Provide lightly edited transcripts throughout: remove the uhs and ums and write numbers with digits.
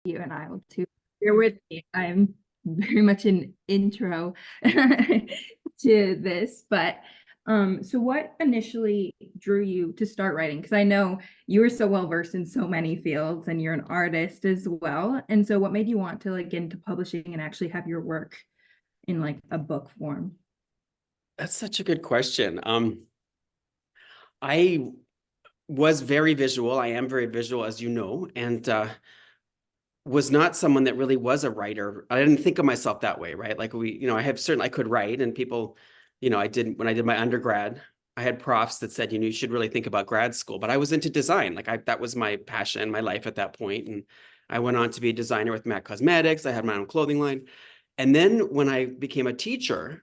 you, and I will too. Bear with me. I'm very much an intro to this, but so what initially drew you to start writing? Because I know you were so well versed in so many fields and you're an artist as well. And so what made you want to like get into publishing and actually have your work in like a book form? That's such a good question. I was very visual. I am very visual, as you know, and was not someone that really was a writer. I didn't think of myself that way, right? Like I could write, and people, I did when I did my undergrad. I had profs that said, you should really think about grad school. But I was into design. That was my passion, my life at that point. And I went on to be a designer with MAC Cosmetics. I had my own clothing line. And then when I became a teacher,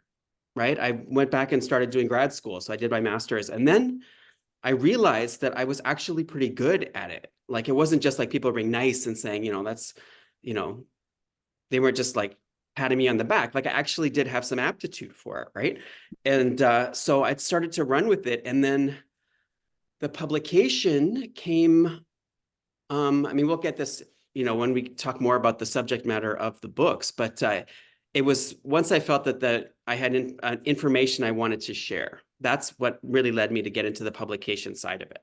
right, I went back and started doing grad school. So I did my master's. And then I realized that I was actually pretty good at it. Like it wasn't just like people being nice and saying, you know, they weren't just like patting me on the back. Like I actually did have some aptitude for it, right? And so I started to run with it. And then the publication came, we'll get this, when we talk more about the subject matter of the books, but it was once I felt that I had information I wanted to share. That's what really led me to get into the publication side of it.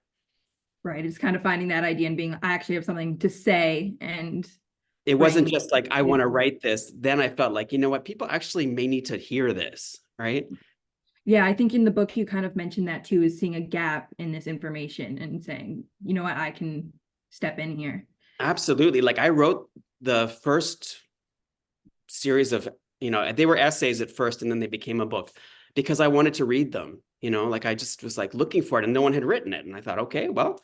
Right. It's kind of finding that idea and being, I actually have something to say and It wasn't bring. just like, I want to write this. Then I felt like, you know what, people actually may need to hear this, right? Yeah, I think in the book you kind of mentioned that too, is seeing a gap in this information and saying, you know what, I can step in here. Absolutely. Like I wrote the first series of, they were essays at first and then they became a book because I wanted to read them, like I just was like looking for it and no one had written it. And I thought, okay, well,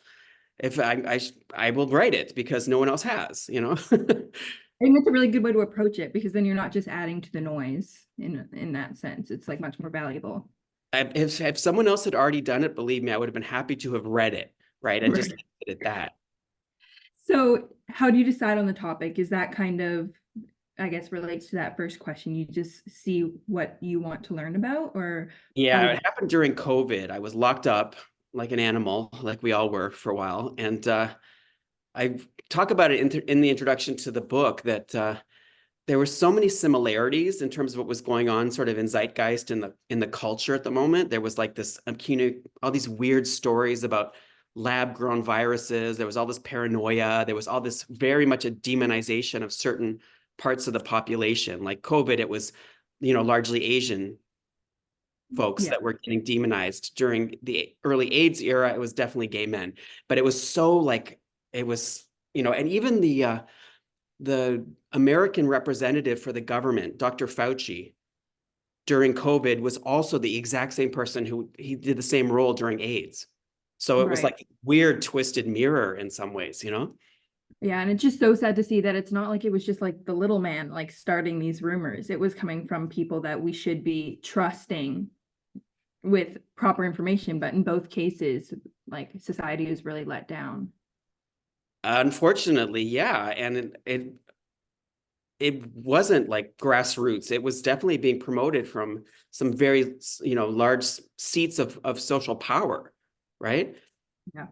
if I will write it because no one else has. I think that's a really good way to approach it because then you're not just adding to the noise in that sense. It's like much more valuable. If someone else had already done it, believe me, I would have been happy to have read it, right? And just Right. left it at that. So how do you decide on the topic? Is that kind of, I guess, relates to that first question? You just see what you want to learn about, or how Yeah, did it happened during COVID. I was locked up like an animal, like we all were for a while. And I talk about it in the introduction to the book that there were so many similarities in terms of what was going on sort of in zeitgeist in the culture at the moment. There was like this, all these weird stories about lab grown viruses. There was all this paranoia. There was all this very much a demonization of certain parts of the population. Like COVID, it was, largely Asian folks yeah. that were getting demonized. During the early AIDS era, it was definitely gay men. But it was so like, it was, and even the American representative for the government, Dr. Fauci, during COVID was also the exact same person who he did the same role during AIDS. So it was Right. like a weird twisted mirror in some ways. Yeah, and it's just so sad to see that it's not like it was just like the little man like starting these rumors. It was coming from people that we should be trusting with proper information, but in both cases, like society is really let down. Unfortunately, yeah. And it wasn't like grassroots. It was definitely being promoted from some very, large seats of social power, right? Yeah.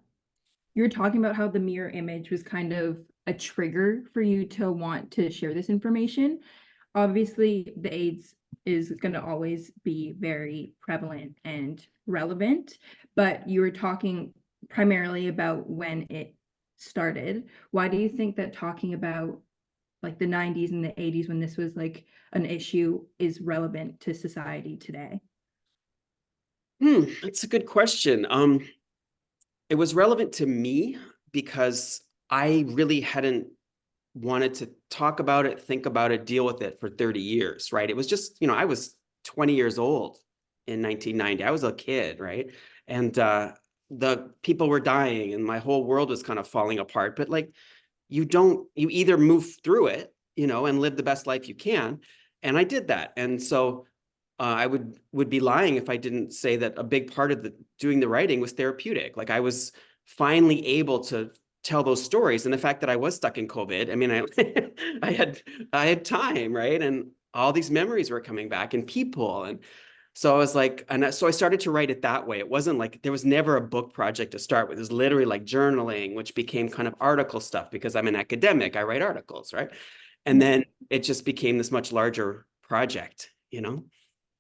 You were talking about how the mirror image was kind of a trigger for you to want to share this information. Obviously, the AIDS is going to always be very prevalent and relevant, but you were talking primarily about when it started. Why do you think that talking about like the 90s and the 80s when this was like an issue is relevant to society today? That's a good question. It was relevant to me because I really hadn't wanted to talk about it, think about it, deal with it for 30 years, right? It was just, I was 20 years old in 1990. I was a kid, right? And the people were dying and my whole world was kind of falling apart. But like, you either move through it, and live the best life you can. And I did that. And so I would be lying if I didn't say that a big part of doing the writing was therapeutic. Like I was finally able to tell those stories, and the fact that I was stuck in COVID. I mean, I I had time, right, and all these memories were coming back, and people, and So I was like, so I started to write it that way. It wasn't like there was never a book project to start with. It was literally like journaling, which became kind of article stuff because I'm an academic. I write articles, right? And Yeah. then it just became this much larger project, you know?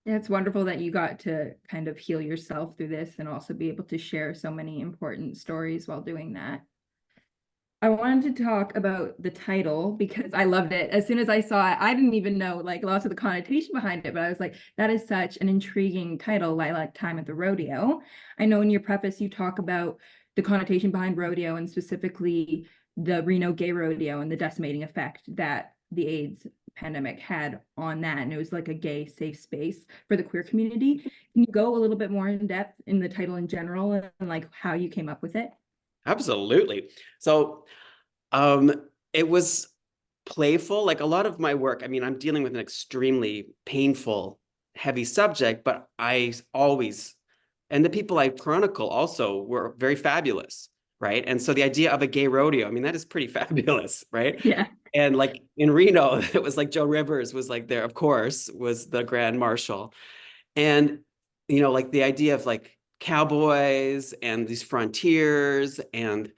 Yeah, it's wonderful that you got to kind of heal yourself through this and also be able to share so many important stories while doing that. I wanted to talk about the title because I loved it. As soon as I saw it, I didn't even know like lots of the connotation behind it, but I was like, that is such an intriguing title, Lilac Time at the Rodeo. I know in your preface you talk about the connotation behind rodeo and specifically the Reno gay rodeo and the decimating effect that the AIDS pandemic had on that. And it was like a gay safe space for the queer community. Can you go a little bit more in depth in the title in general and like how you came up with it? Absolutely. So um, it was playful. Like a lot of my work, I mean, I'm dealing with an extremely painful, heavy subject, but I always, and the people I chronicle also were very fabulous, right? And so the idea of a gay rodeo, I mean, that is pretty fabulous, right? Yeah. And like in Reno, it was like Joe Rivers was like there, of course, was the grand marshal. And, you know, like the idea of like cowboys and these frontiers and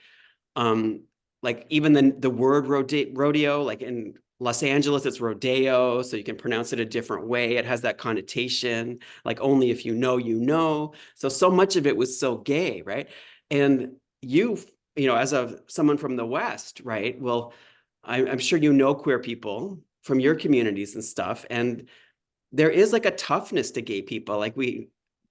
um, like even the word rodeo, like in Los Angeles, it's rodeo, so you can pronounce it a different way. It has that connotation, like only if you know, you know. So much of it was so gay, right? And you know, as a someone from the West, right? Well, I'm sure you know queer people from your communities and stuff, and there is like a toughness to gay people. Like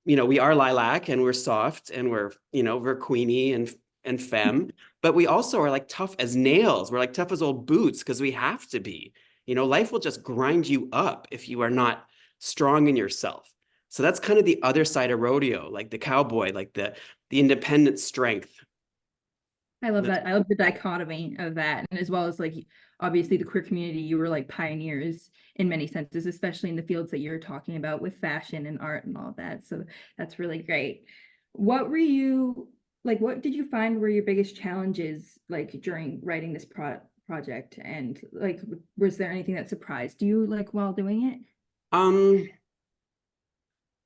you know, we are lilac and we're soft and we're, you know, we're queenie and femme, but we also are like tough as nails. We're like tough as old boots because we have to be. You know, life will just grind you up if you are not strong in yourself. So that's kind of the other side of rodeo, like the cowboy, like the independent strength. I love That's that. I love the dichotomy of that. And as well as like obviously the queer community, you were like pioneers in many senses, especially in the fields that you're talking about with fashion and art and all that. So that's really great. What were you like, what did you find were your biggest challenges like during writing this project? And like was there anything that surprised you like while doing it? um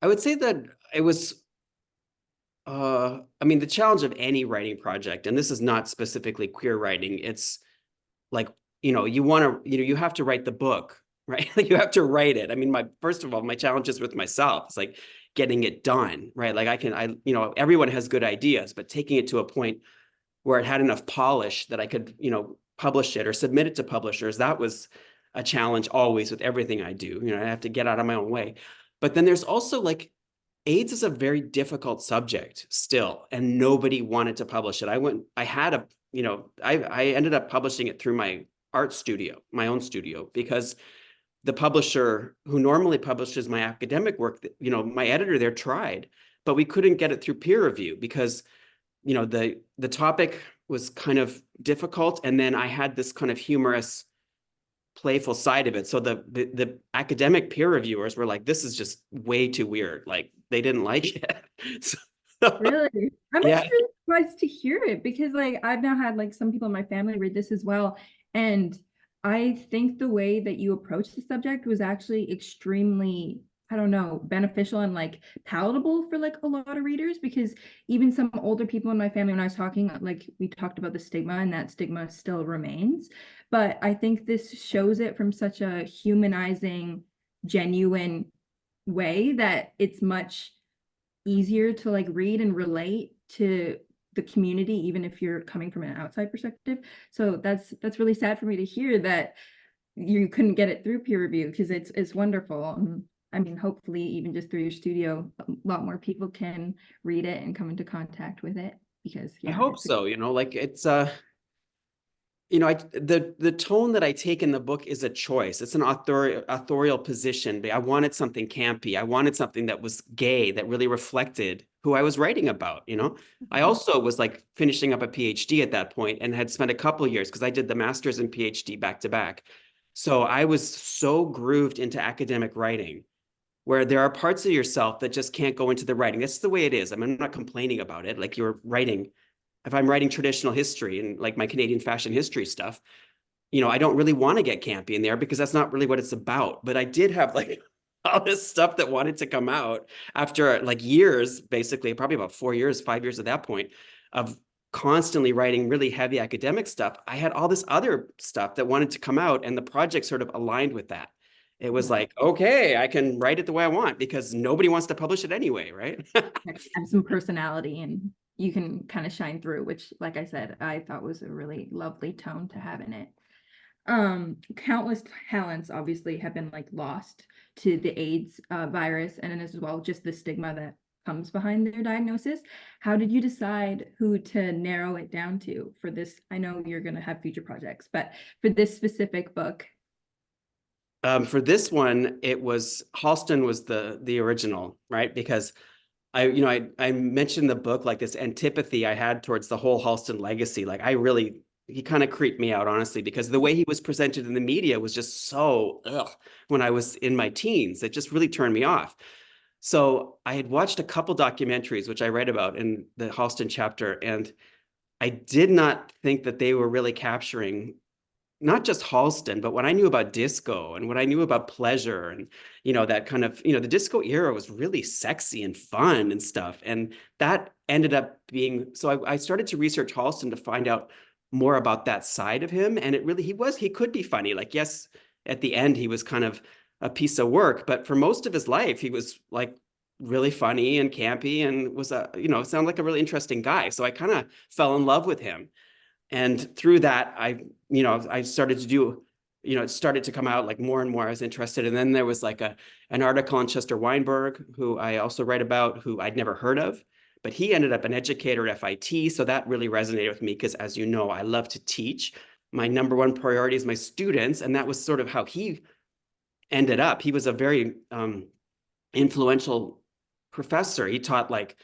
I would say that it was I mean the challenge of any writing project, and this is not specifically queer writing, it's like, you know, you want to, you know, you have to write the book, right? Like you have to write it. I mean, my first of all, my challenge is with myself. It's like getting it done, right? Like you know, everyone has good ideas, but taking it to a point where it had enough polish that I could, you know, publish it or submit it to publishers, that was a challenge always with everything I do. You know, I have to get out of my own way. But then there's also like AIDS is a very difficult subject still, and nobody wanted to publish it. I had a, you know, I ended up publishing it through my art studio, my own studio, because the publisher who normally publishes my academic work, you know, my editor there tried, but we couldn't get it through peer review because, you know, the topic was kind of difficult. And then I had this kind of humorous playful side of it. So the academic peer reviewers were like, this is just way too weird. Like they didn't like it. So, Really? I'm yeah. actually really surprised to hear it because like I've now had like some people in my family read this as well. And I think the way that you approached the subject was actually extremely, I don't know, beneficial and like palatable for like a lot of readers because even some older people in my family, when I was talking, like we talked about the stigma and that stigma still remains. But I think this shows it from such a humanizing, genuine way that it's much easier to like read and relate to the community even if you're coming from an outside perspective. So that's really sad for me to hear that you couldn't get it through peer review because it's wonderful. I mean, hopefully even just through your studio a lot more people can read it and come into contact with it because I yeah, hope it's so. You know, like it's you know, the tone that I take in the book is a choice. It's an authorial position. But I wanted something campy. I wanted something that was gay, that really reflected who I was writing about. You know, I also was like finishing up a PhD at that point and had spent a couple of years because I did the master's and PhD back to back. So I was so grooved into academic writing where there are parts of yourself that just can't go into the writing. That's the way it is. I mean, I'm not complaining about it. Like you're writing, if I'm writing traditional history and like my Canadian fashion history stuff, you know, I don't really want to get campy in there because that's not really what it's about. But I did have like all this stuff that wanted to come out after like years, basically, probably about 4 years, 5 years at that point, of constantly writing really heavy academic stuff. I had all this other stuff that wanted to come out, and the project sort of aligned with that. It was Yeah. like, okay, I can write it the way I want because nobody wants to publish it anyway, right? Have some personality and you can kind of shine through, which, like I said, I thought was a really lovely tone to have in it. Countless talents obviously have been like lost to the AIDS virus, and then as well just the stigma that comes behind their diagnosis. How did you decide who to narrow it down to for this? I know you're going to have future projects, but for this specific book. For this one, it was Halston was the original, right? Because I mentioned the book, like this antipathy I had towards the whole Halston legacy. Like he kind of creeped me out, honestly, because the way he was presented in the media was just so ugh, when I was in my teens. It just really turned me off. So I had watched a couple documentaries, which I read about in the Halston chapter, and I did not think that they were really capturing not just Halston, but what I knew about disco and what I knew about pleasure and, that kind of, the disco era was really sexy and fun and stuff. And that ended up being, so I started to research Halston to find out more about that side of him. And it really, he could be funny. Like, yes, at the end, he was kind of a piece of work, but for most of his life, he was like really funny and campy and was sounded like a really interesting guy. So I kind of fell in love with him. And through that, I started to do, it started to come out like more and more. I was interested. And then there was like an article on Chester Weinberg, who I also write about, who I'd never heard of, but he ended up an educator at FIT. So that really resonated with me because, as you know, I love to teach. My number one priority is my students. And that was sort of how he ended up. He was a very influential professor. He taught like,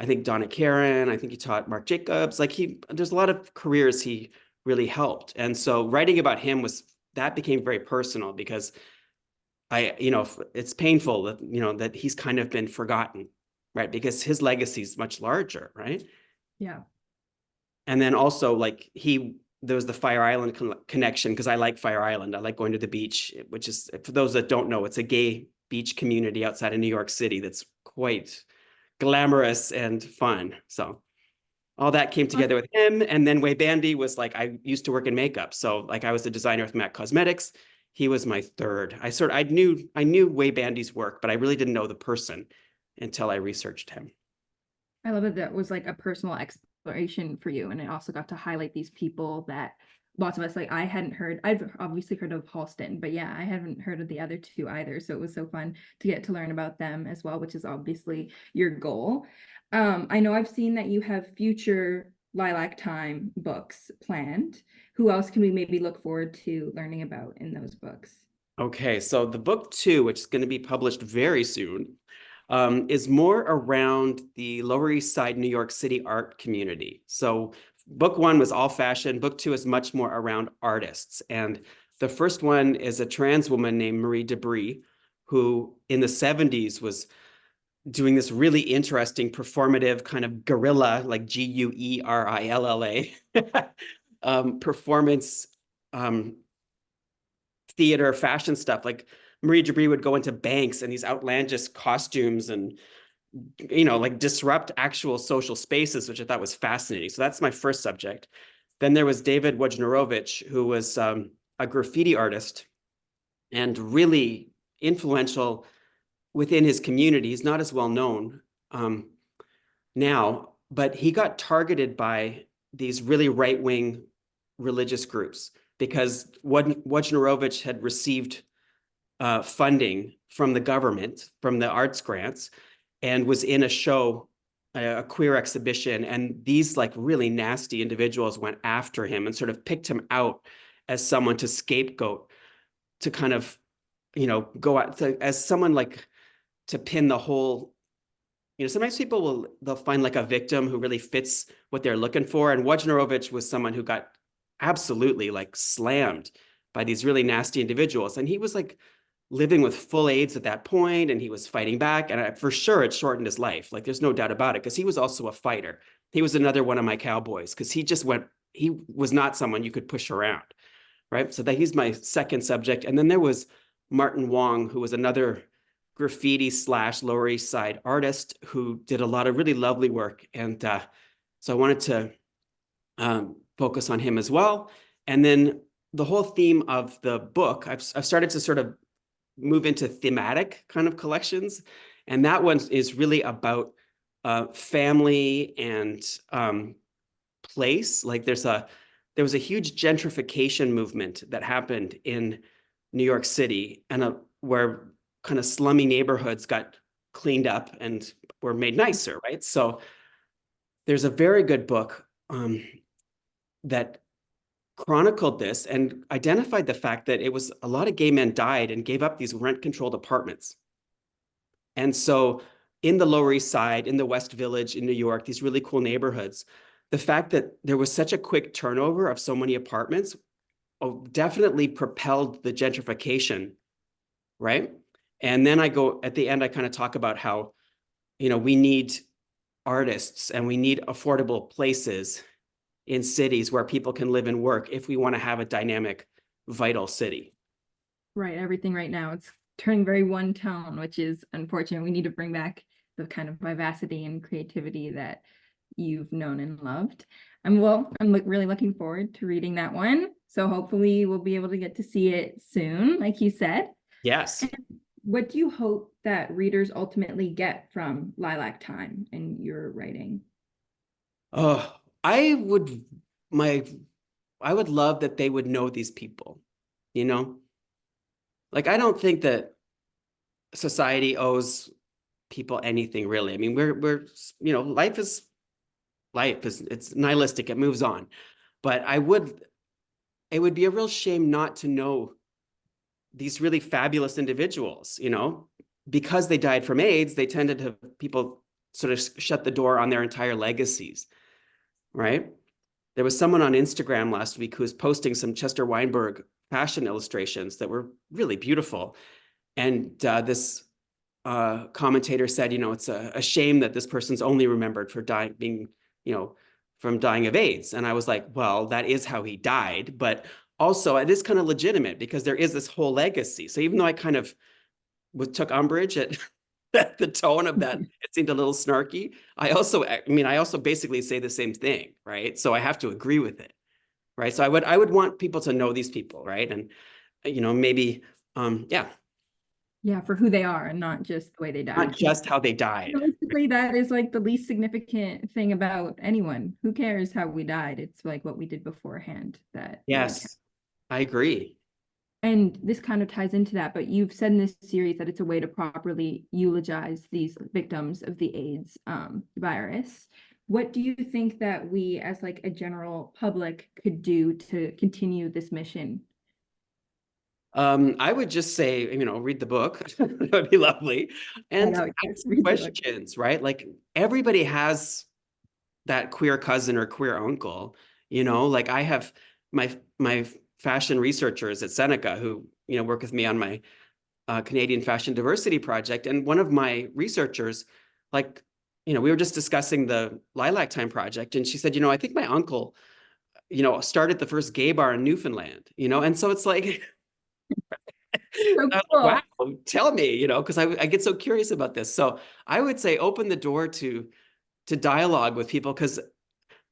I think Donna Karen, I think he taught Mark Jacobs. Like there's a lot of careers he really helped. And so writing about him that became very personal because it's painful that, that he's kind of been forgotten, right? Because his legacy is much larger, right? Yeah. And then also like there was the Fire Island connection because I like Fire Island. I like going to the beach, which is, for those that don't know, it's a gay beach community outside of New York City that's quite glamorous and fun. So all that came together with him. And then Way Bandy was like, I used to work in makeup. So like I was a designer with MAC Cosmetics. He was my third. I knew Way Bandy's work, but I really didn't know the person until I researched him. I love that that was like a personal exploration for you. And it also got to highlight these people that lots of us, like I hadn't heard, I've obviously heard of Halston, but yeah, I haven't heard of the other two either. So it was so fun to get to learn about them as well, which is obviously your goal. I know I've seen that you have future Lilac Time books planned. Who else can we maybe look forward to learning about in those books? Okay, so the book 2, which is going to be published very soon, is more around the Lower East Side, New York City art community. So book 1 was all fashion. Book 2 is much more around artists. And the first one is a trans woman named Marie Debris, who in the 70s was doing this really interesting performative kind of guerrilla, like Guerilla, performance theater, fashion stuff. Like Marie Debris would go into banks and these outlandish costumes and, like disrupt actual social spaces, which I thought was fascinating. So that's my first subject. Then there was David Wojnarowicz, who was a graffiti artist and really influential within his community. He's not as well known now, but he got targeted by these really right-wing religious groups because Wojnarowicz had received funding from the government, from the arts grants, and was in a show, a queer exhibition. And these like really nasty individuals went after him and sort of picked him out as someone to scapegoat, to kind of, go out to, as someone like to pin the whole, sometimes they'll find like a victim who really fits what they're looking for. And Wojnarowicz was someone who got absolutely like slammed by these really nasty individuals. And he was like living with full AIDS at that point, and he was fighting back. And for sure, it shortened his life. Like there's no doubt about it, because he was also a fighter. He was another one of my cowboys, because he was not someone you could push around, right? So he's my second subject. And then there was Martin Wong, who was another graffiti slash Lower East Side artist who did a lot of really lovely work. And so I wanted to focus on him as well. And then the whole theme of the book, I've started to sort of move into thematic kind of collections. And that one is really about family and place. Like there was a huge gentrification movement that happened in New York City, and where kind of slummy neighborhoods got cleaned up and were made nicer, right? So there's a very good book that chronicled this and identified the fact that it was a lot of gay men died and gave up these rent-controlled apartments. And so in the Lower East Side, in the West Village in New York, these really cool neighborhoods, the fact that there was such a quick turnover of so many apartments definitely propelled the gentrification, right? And then at the end, I kind of talk about how, we need artists and we need affordable places in cities where people can live and work if we want to have a dynamic, vital city. Right. Everything right now, it's turning very one tone, which is unfortunate. We need to bring back the kind of vivacity and creativity that you've known and loved. I'm really looking forward to reading that one. So hopefully we'll be able to get to see it soon, like you said. Yes. And what do you hope that readers ultimately get from Lilac Time in your writing? Oh, I would love that they would know these people, you know? Like, I don't think that society owes people anything really. I mean, life is it's nihilistic, it moves on. But it would be a real shame not to know these really fabulous individuals, because they died from AIDS, they tended to have people sort of shut the door on their entire legacies, right? There was someone on Instagram last week who was posting some Chester Weinberg fashion illustrations that were really beautiful. And this commentator said, it's a shame that this person's only remembered for from dying of AIDS. And I was like, well, that is how he died. But also, it is kind of legitimate because there is this whole legacy. So even though I kind of took umbrage at the tone of that, it seemed a little snarky. I also basically say the same thing, right? So I have to agree with it, right? So I would want people to know these people, right? And maybe, yeah. Yeah, for who they are and not just the way they died. Not just how they died. Realistically, that is like the least significant thing about anyone. Who cares how we died? It's like what we did beforehand that. Yes, I agree. And this kind of ties into that, but you've said in this series that it's a way to properly eulogize these victims of the AIDS virus. What do you think that we as like a general public could do to continue this mission? I would just say, read the book. That would be lovely. And know, ask some questions, right? Like everybody has that queer cousin or queer uncle, like I have my fashion researchers at Seneca who, work with me on my Canadian fashion diversity project. And one of my researchers, like, we were just discussing the Lilac Time project. And she said, I think my uncle, started the first gay bar in Newfoundland, and so it's like, So cool. wow, tell me, because I get so curious about this. So I would say open the door to dialogue with people, because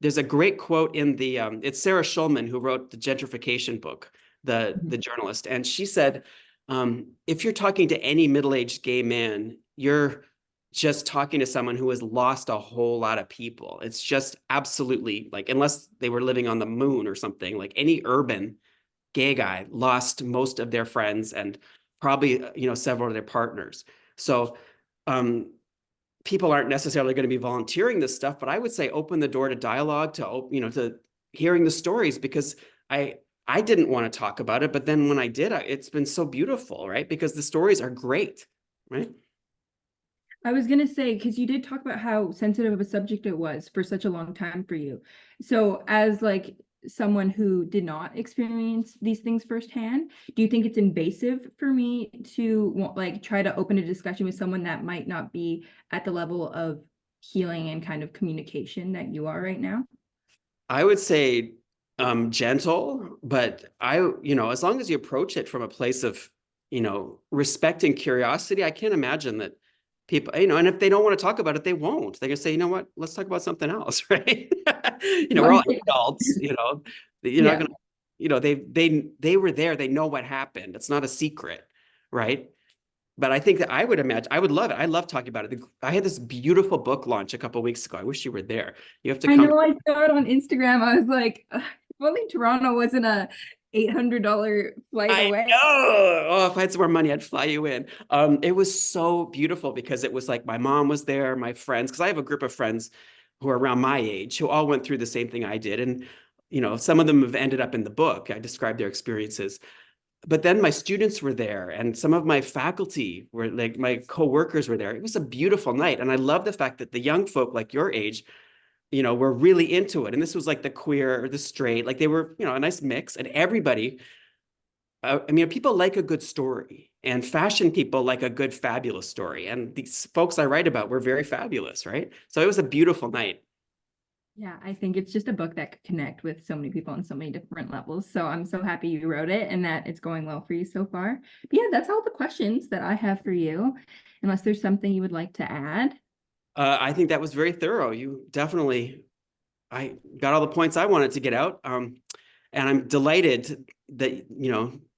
there's a great quote in the it's Sarah Schulman who wrote the gentrification book, the journalist, and she said, if you're talking to any middle-aged gay man, you're just talking to someone who has lost a whole lot of people. It's just absolutely like, unless they were living on the moon or something, like any urban gay guy lost most of their friends and probably, several of their partners. So people aren't necessarily going to be volunteering this stuff, but I would say open the door to dialogue, to hearing the stories, because I didn't want to talk about it, but then when I did, it's been so beautiful, right? Because the stories are great, right? I was going to say, because you did talk about how sensitive of a subject it was for such a long time for you. So as like someone who did not experience these things firsthand, do you think it's invasive for me to like try to open a discussion with someone that might not be at the level of healing and kind of communication that you are right now? I would say gentle, but as long as you approach it from a place of respect and curiosity. I can't imagine that people, and if they don't want to talk about it, they won't. They're gonna say, you know what, let's talk about something else, right? We're all adults, you're not Yeah. gonna, they were there, they know what happened. It's not a secret, right? But I think that I would imagine, I would love it. I love talking about it. I had this beautiful book launch a couple of weeks ago. I wish you were there. You have to I come. know I saw it on Instagram. I was like, "Ugh, if only Toronto wasn't a $800 flight I away." know. Oh, if I had some more money, I'd fly you in. It was so beautiful because it was like my mom was there, my friends, because I have a group of friends who are around my age who all went through the same thing I did. And, some of them have ended up in the book. I described their experiences. But then my students were there and some of my faculty were like my coworkers were there. It was a beautiful night. And I love the fact that the young folk like your age, were really into it. And this was like the queer or the straight, like they were, a nice mix. And everybody, people like a good story, and fashion people like a good, fabulous story. And these folks I write about were very fabulous, right? So it was a beautiful night. Yeah, I think it's just a book that could connect with so many people on so many different levels. So I'm so happy you wrote it and that it's going well for you so far. But yeah, that's all the questions that I have for you, unless there's something you would like to add. I think that was very thorough. You definitely, I got all the points I wanted to get out. And I'm delighted that,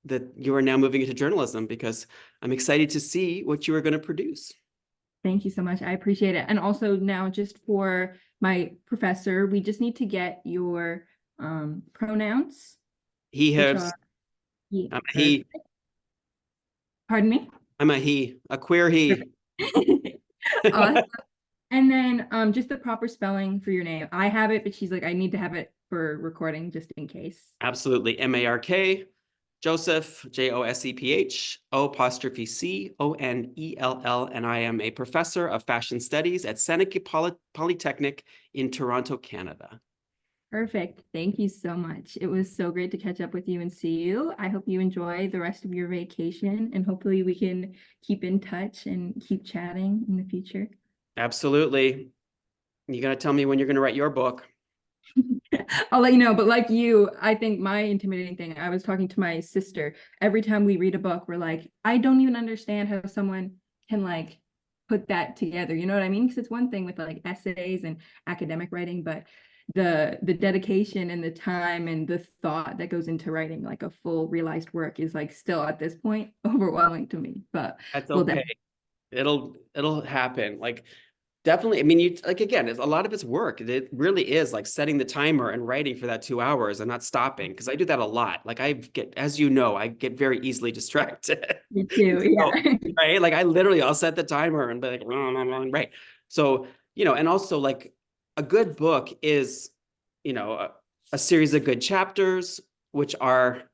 that you are now moving into journalism because I'm excited to see what you are going to produce. Thank you so much. I appreciate it. And also now just for my professor, we just need to get your pronouns, He which has, are he, I'm a or he, pardon me. I'm a he, a queer he. Perfect. Awesome. And then just the proper spelling for your name. I have it, but she's like, I need to have it for recording just in case. Absolutely. Mark, Joseph, Joseph, O'Connell, and I am a professor of fashion studies at Seneca Polytechnic in Toronto, Canada. Perfect. Thank you so much. It was so great to catch up with you and see you. I hope you enjoy the rest of your vacation and hopefully we can keep in touch and keep chatting in the future. Absolutely. You got to tell me when you're going to write your book. I'll let you know, but like you, I think my intimidating thing, I was talking to my sister. Every time we read a book, we're like, I don't even understand how someone can like put that together. You know what I mean? Because it's one thing with like essays and academic writing, but the dedication and the time and the thought that goes into writing like a full realized work is like still at this point overwhelming to me. But That's we'll okay. definitely. It'll happen. Like definitely. I mean, you like again, a lot of it's work. It really is like setting the timer and writing for that 2 hours and not stopping because I do that a lot. Like as you know, I get very easily distracted. Me too. So, Yeah. right? Like I'll set the timer and be like, right. So, and also like a good book is, a series of good chapters, which are,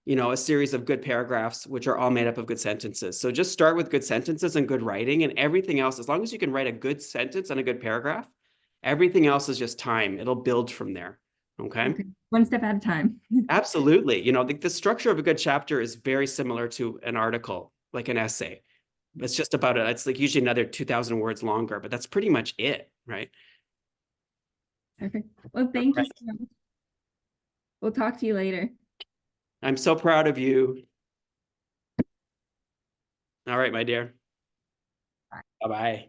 a series of good paragraphs, which are all made up of good sentences. So just start with good sentences and good writing, and everything else, as long as you can write a good sentence and a good paragraph, everything else is just time. It'll build from there. Okay. Okay. One step at a time. Absolutely. The structure of a good chapter is very similar to an article, like an essay. It's just about it. It's like usually another 2,000 words longer, but that's pretty much it, right? Okay. Well, thank you Right. so much. We'll talk to you later. I'm so proud of you. All right, my dear. Bye-bye.